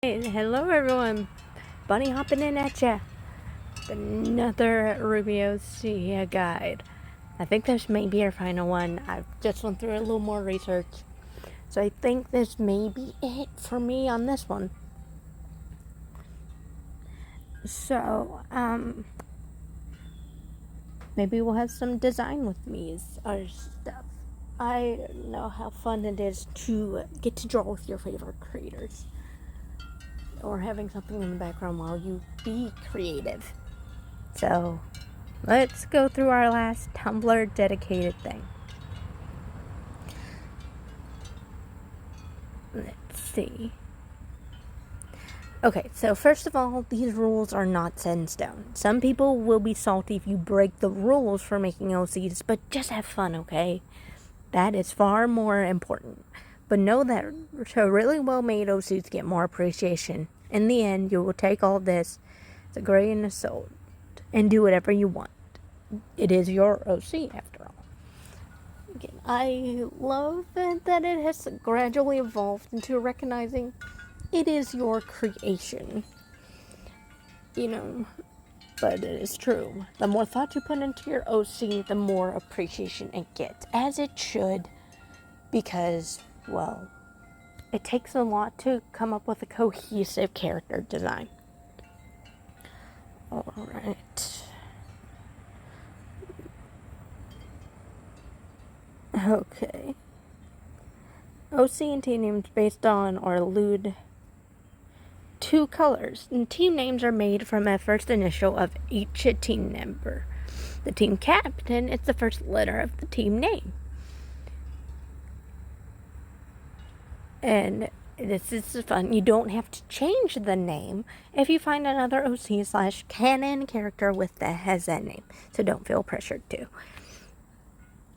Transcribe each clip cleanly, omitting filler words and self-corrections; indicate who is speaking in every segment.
Speaker 1: Hey, hello everyone, Bunny hopping in at ya. Another RWBY guide. I think this may be our final one. I've just went through a little more research, so I think this may be it for me on this one. So, maybe we'll have some design with me or stuff. I know how fun it is to get to draw with your favorite creators, or having something in the background while you be creative. So, let's go through our last Tumblr dedicated thing. Let's see. Okay, so first of all, these rules are not set in stone. Some people will be salty if you break the rules for making OCs, but just have fun, okay? That is far more important. But know that really well-made OCs get more appreciation. In the end, you will take all this as a grain of salt and do whatever you want. It is your OC, after all. Again, I love that it has gradually evolved into recognizing it is your creation. But it is true. The more thought you put into your OC, the more appreciation it gets. As it should, because, well, it takes a lot to come up with a cohesive character design. Alright. Okay. OC and team names based on or allude to colors. And team names are made from a first initial of each team member. The team captain is the first letter of the team name. And this is fun. You don't have to change the name if you find another OC/canon character that has that name. So don't feel pressured to.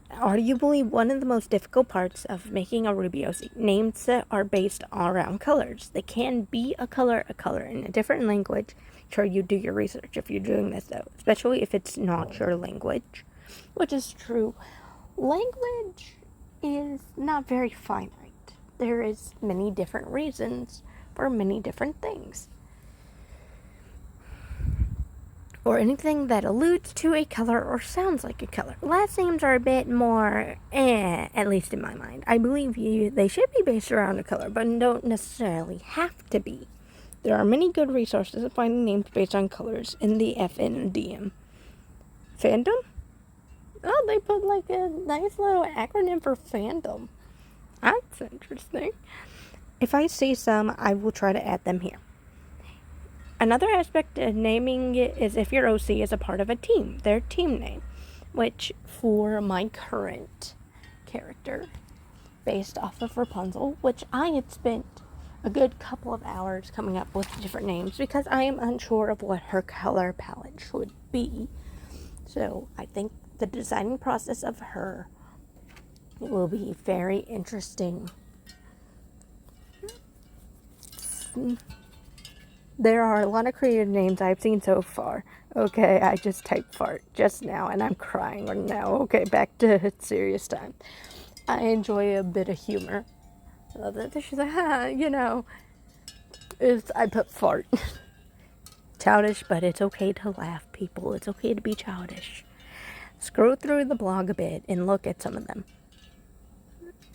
Speaker 1: Arguably one of the most difficult parts of making a RWBY OC. Names that are based around colors. They can be a color in a different language. Make sure you do your research if you're doing this, though. Especially if it's not your language. Which is true. Language is not very finite. There is many different reasons for many different things. Or anything that alludes to a color or sounds like a color. Last names are a bit more, at least in my mind. I believe they should be based around a color, but don't necessarily have to be. There are many good resources of finding names based on colors in the FNDM. Fandom? Oh, they put like a nice little acronym for fandom. That's interesting. If I see some, I will try to add them here. Another aspect of naming it is if your OC is a part of a team, their team name, which for my current character, based off of Rapunzel, which I had spent a good couple of hours coming up with different names because I am unsure of what her color palette should be. So I think the designing process of her will be very interesting. There are a lot of creative names I've seen so far. Okay, I just typed fart just now and I'm crying right now. Okay, back to serious time. I enjoy a bit of humor. I love that she's like, I put fart. Childish, but it's okay to laugh, people. It's okay to be childish. Scroll through the blog a bit and look at some of them.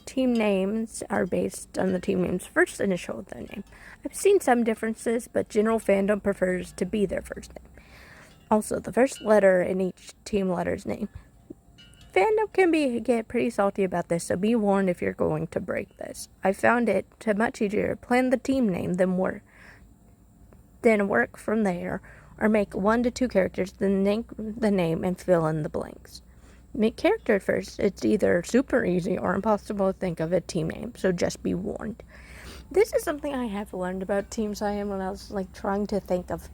Speaker 1: Team names are based on the team name's first initial of their name. I've seen some differences, but general fandom prefers to be their first name. Also, the first letter in each team letter's name. Fandom can get pretty salty about this, so be warned if you're going to break this. I found it much easier to plan the team name than work from there, or make 1 to 2 characters, then link the name and fill in the blanks. Make character first. It's either super easy or impossible to think of a team name, so just be warned. This is something I have learned about Team Cyan when I was trying to think of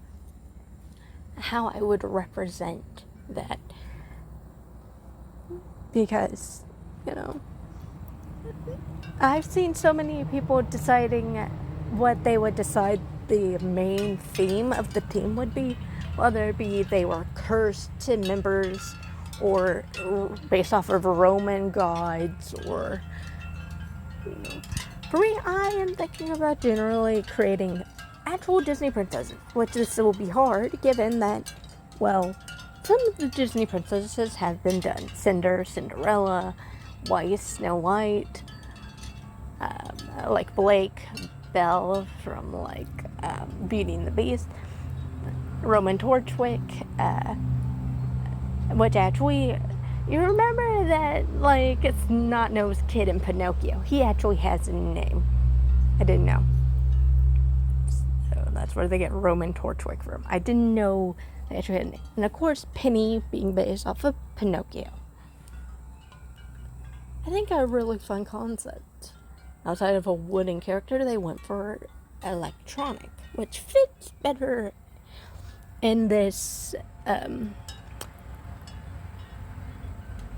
Speaker 1: how I would represent that. Because, I've seen so many people deciding what they would decide the main theme of the team would be, whether it be they were cursed members or based off of Roman gods, or for me, I am thinking about generally creating actual Disney princesses, which this will be hard given that, well, some of the Disney princesses have been done. Cinder, Cinderella, Weiss, Snow White, like Blake, Belle from Beauty and the Beast, Roman Torchwick, which actually, you remember that it's Snot-Nosed Kid in Pinocchio. He actually has a name. I didn't know. So that's where they get Roman Torchwick from. I didn't know they actually had a name. And of course, Penny being based off of Pinocchio. I think a really fun concept. Outside of a wooden character, they went for electronic, which fits better in this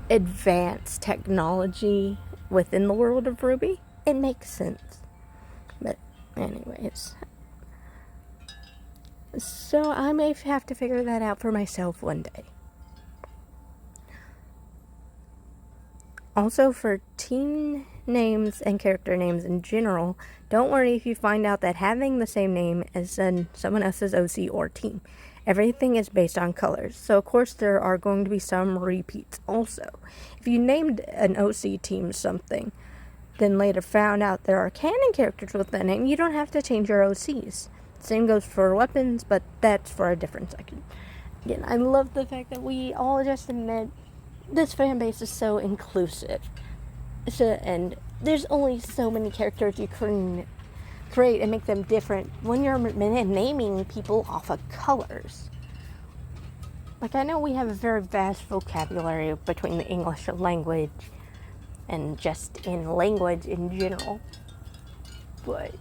Speaker 1: advanced technology within the world of RWBY. It makes sense. But anyways, so I may have to figure that out for myself one day. Also, for team names and character names in general, don't worry if you find out that having the same name as someone else's OC or team. Everything is based on colors, so of course there are going to be some repeats also. If you named an OC team something, then later found out there are canon characters with that name, you don't have to change your OCs. Same goes for weapons, but that's for a different section. Again, I love the fact that we all just admit this fan base is so inclusive. And there's only so many characters you can create and make them different when you're naming people off of colors. I know we have a very vast vocabulary between the English language and just in language in general, but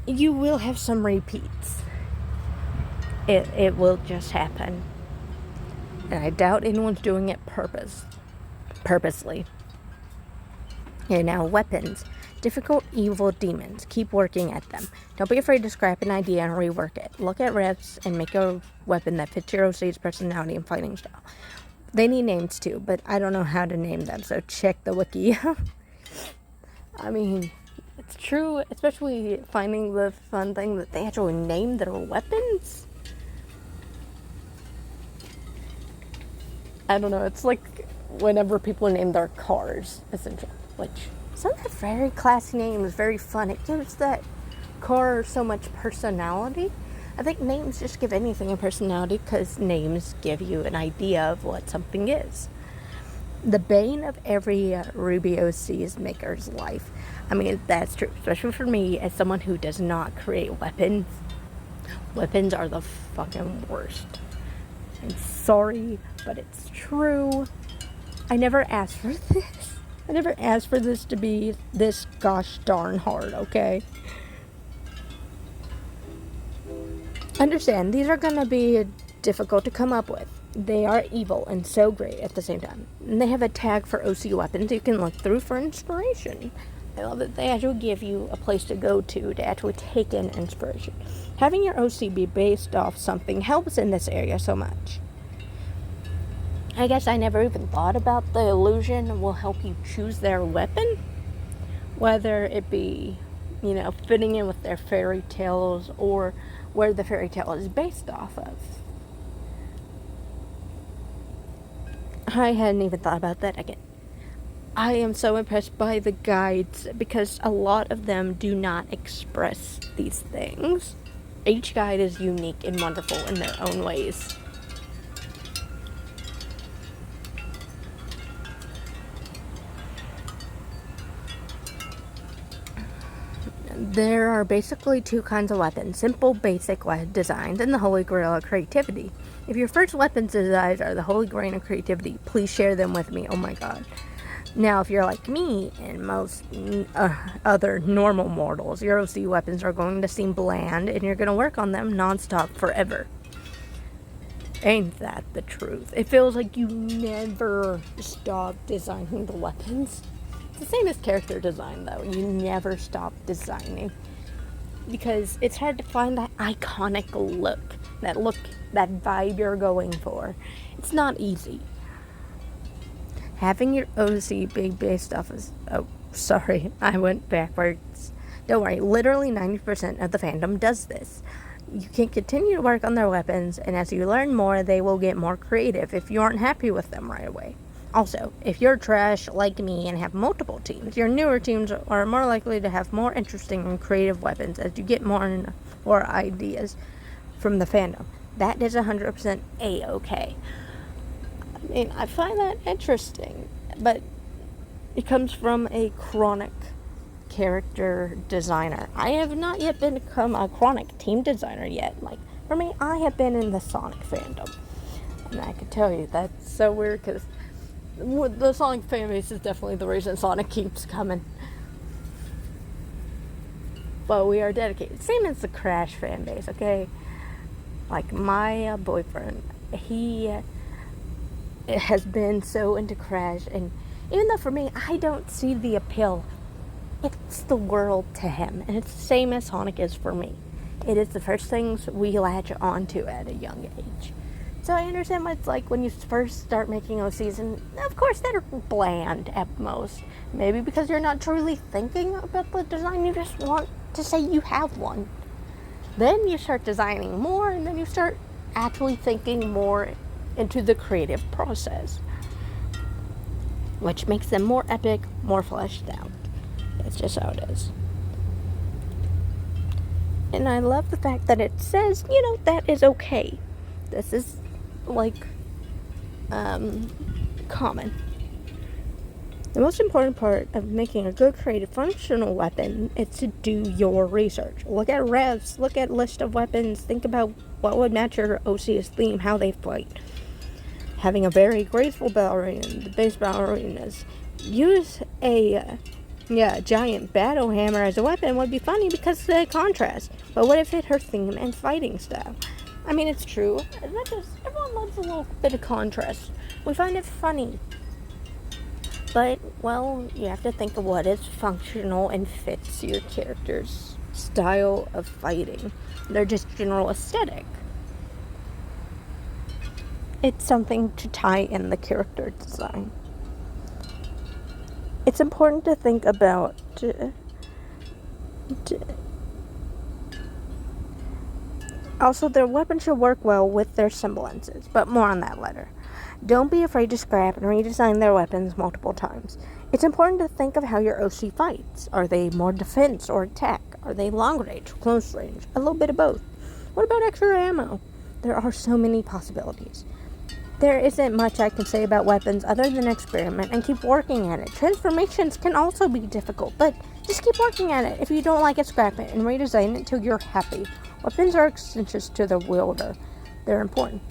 Speaker 1: you will have some repeats. It will just happen. And I doubt anyone's doing it purposely. Okay, now weapons. Difficult, evil demons. Keep working at them. Don't be afraid to scrap an idea and rework it. Look at reps and make a weapon that fits your OC's personality and fighting style. They need names too, but I don't know how to name them, so check the wiki. I mean, it's true, especially finding the fun thing that they actually name their weapons. I don't know, it's like whenever people name their cars, essentially, which some have very classy names, very fun. It gives that car so much personality. I think names just give anything a personality because names give you an idea of what something is. The bane of every RWBY OC's maker's life. I mean, that's true, especially for me as someone who does not create weapons. Weapons are the fucking worst. I'm sorry, but it's true. I never asked for this. I never asked for this to be this gosh darn hard, okay? Understand, these are gonna be difficult to come up with. They are evil and so great at the same time. And they have a tag for OC weapons you can look through for inspiration. I love that they actually give you a place to go to actually take in inspiration. Having your OC be based off something helps in this area so much. I guess I never even thought about the illusion will help you choose their weapon. Whether it be, fitting in with their fairy tales or where the fairy tale is based off of. I hadn't even thought about that again. I am so impressed by the guides because a lot of them do not express these things. Each guide is unique and wonderful in their own ways. There are basically two kinds of weapons, simple, basic designs, and the holy grail of creativity. If your first weapons designs are the holy grail of creativity, please share them with me. Oh my god. Now, if you're like me and most other normal mortals, your OC weapons are going to seem bland, and you're going to work on them nonstop forever. Ain't that the truth? It feels like you never stop designing the weapons. It's the same as character design, though. You never stop designing. Because it's hard to find that iconic look, that vibe you're going for. It's not easy. Having your OC being based off of... Oh, sorry, I went backwards. Don't worry, literally 90% of the fandom does this. You can continue to work on their weapons, and as you learn more, they will get more creative if you aren't happy with them right away. Also, if you're trash like me and have multiple teams, your newer teams are more likely to have more interesting and creative weapons as you get more and more ideas from the fandom. That is 100% A-okay. I mean, I find that interesting, but it comes from a chronic character designer. I have not yet become a chronic team designer yet. Like, for me, I have been in the Sonic fandom. And I can tell you, that's so weird because the Sonic fan base is definitely the reason Sonic keeps coming. But we are dedicated. Same as the Crash fan base, okay? Like, my boyfriend, he has been so into Crash, and even though for me, I don't see the appeal, it's the world to him, and it's the same as Sonic is for me. It is the first things we latch onto at a young age. So I understand what it's like when you first start making OCs, and of course they're bland at most. Maybe because you're not truly thinking about the design, you just want to say you have one. Then you start designing more, and then you start actually thinking more into the creative process, which makes them more epic, more fleshed out. That's just how it is. And I love the fact that it says, that is okay. This is common. The most important part of making a good creative functional weapon is to do your research. Look at revs, look at list of weapons, think about what would match your OC's theme, how they fight. Having a very graceful ballerina, the base ballerinas, use a giant battle hammer as a weapon would be funny because of the contrast. But what if it her theme and fighting style? I mean, it's true. Everyone loves a little bit of contrast. We find it funny. But, well, you have to think of what is functional and fits your character's style of fighting. They're just general aesthetic. It's something to tie in the character design. It's important to think about also, their weapons should work well with their semblances, but more on that later. Don't be afraid to scrap and redesign their weapons multiple times. It's important to think of how your OC fights. Are they more defense or attack? Are they long range or close range? A little bit of both. What about extra ammo? There are so many possibilities. There isn't much I can say about weapons other than experiment and keep working at it. Transformations can also be difficult, but just keep working at it. If you don't like it, scrap it and redesign it until you're happy. Weapons are extensions to the wielder. They're important.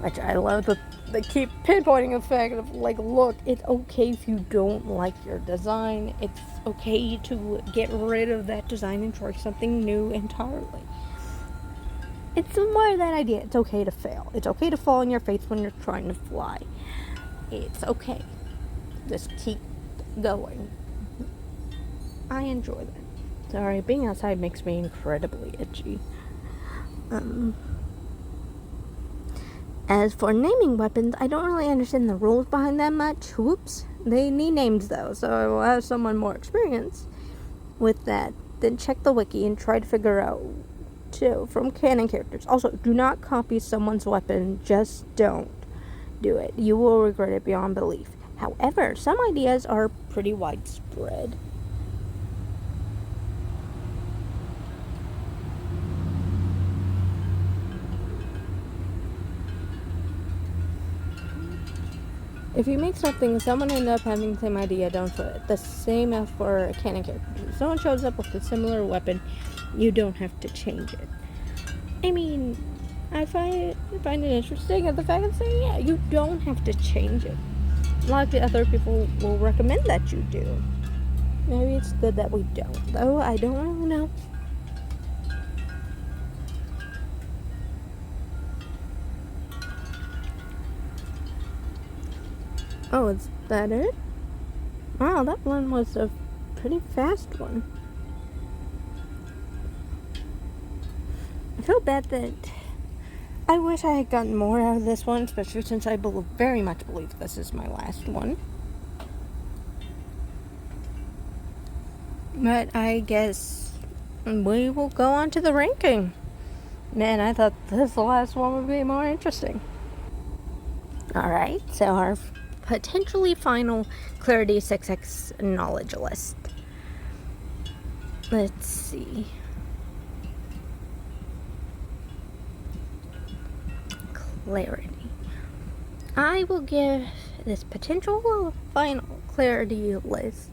Speaker 1: Which I love that they keep pinpointing the fact of, look, it's okay if you don't like your design. It's okay to get rid of that design and try something new entirely. It's more of that idea. It's okay to fail. It's okay to fall on your face when you're trying to fly. It's okay. Just keep going. I enjoy that. Sorry, being outside makes me incredibly itchy. As for naming weapons, I don't really understand the rules behind them much. Whoops. They need names though, so I will have someone more experienced with that. Then check the wiki and try to figure out too from canon characters. Also, do not copy someone's weapon. Just don't do it. You will regret it beyond belief. However, some ideas are pretty widespread. If you make something, someone ends up having the same idea, don't do it. The same as for a canon character. If someone shows up with a similar weapon, you don't have to change it. I mean, I find it interesting at the fact of saying, yeah, you don't have to change it. A lot of other people will recommend that you do. Maybe it's good that we don't, though. I don't really know. Oh, is that it? Wow, that one was a pretty fast one. I feel bad that I wish I had gotten more out of this one, especially since I very much believe this is my last one. But I guess we will go on to the ranking. Man, I thought this last one would be more interesting. Alright, so our potentially final Clarity 6X knowledge list. Let's see. Clarity. I will give this potential final clarity list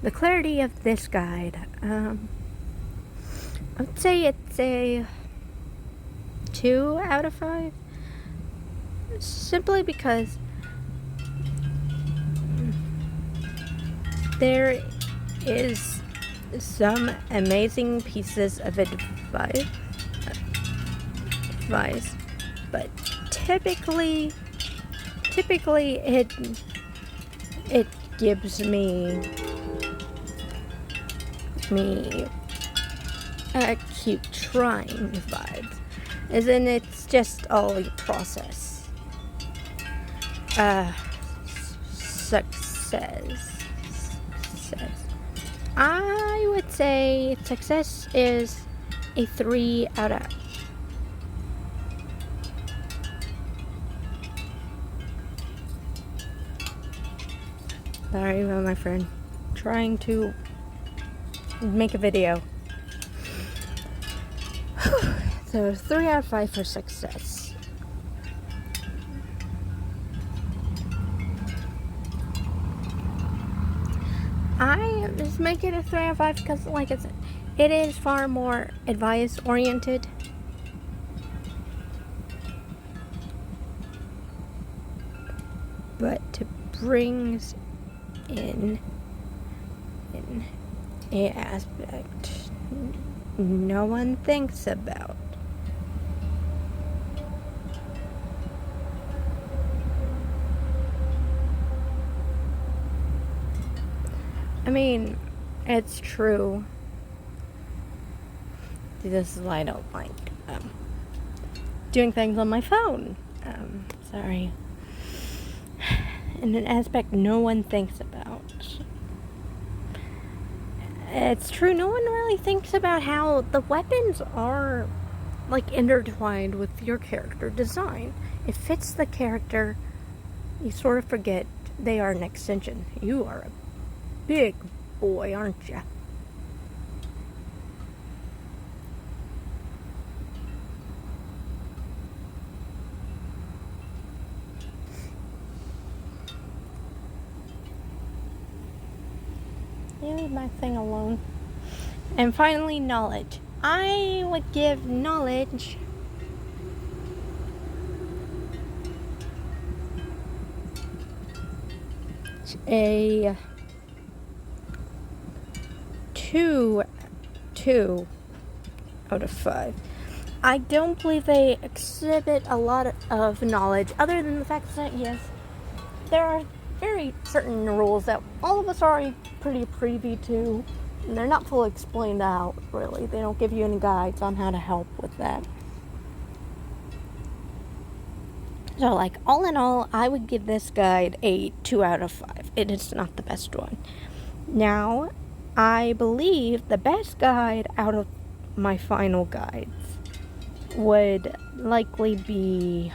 Speaker 1: the clarity of this guide. I would say it's a 2 out of 5. Simply because there is some amazing pieces of advice, but typically it gives me keep trying vibes, as in it's just all a process. Success. I would say success is a 3 out of. Sorry about my friend. Trying to make a video. So 3 out of 5 for success. I just make it a 3 out of 5 because, like I said, it is far more advice oriented. But it brings in a aspect no one thinks about. I mean, it's true. This is why I don't like doing things on my phone. Sorry. In an aspect no one thinks about. It's true, no one really thinks about how the weapons are like intertwined with your character design. It fits the character. You sort of forget they are an extension. You are a big boy, aren't you? Leave my thing alone. And finally, knowledge. I would give knowledge a 2 out of 5. I don't believe they exhibit a lot of knowledge, other than the fact that, yes, there are very certain rules that all of us are already pretty privy to, and they're not fully explained out, really. They don't give you any guides on how to help with that. So, like, all in all, I would give this guide a 2 out of 5. It is not the best one. Now, I believe the best guide out of my final guides would likely be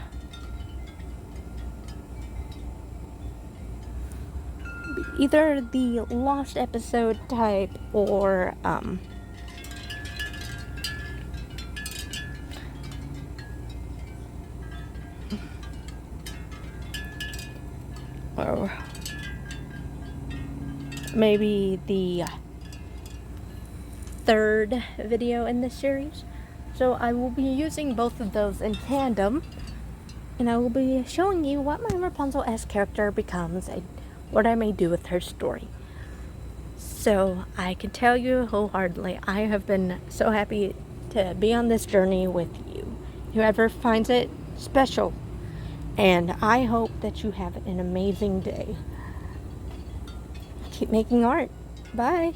Speaker 1: either the lost episode type or maybe the third video in this series. So I will be using both of those in tandem, and I will be showing you what my Rapunzel-esque character becomes and what I may do with her story. So I can tell you wholeheartedly, I have been so happy to be on this journey with you. Whoever finds it special, and I hope that you have an amazing day. Keep making art. Bye.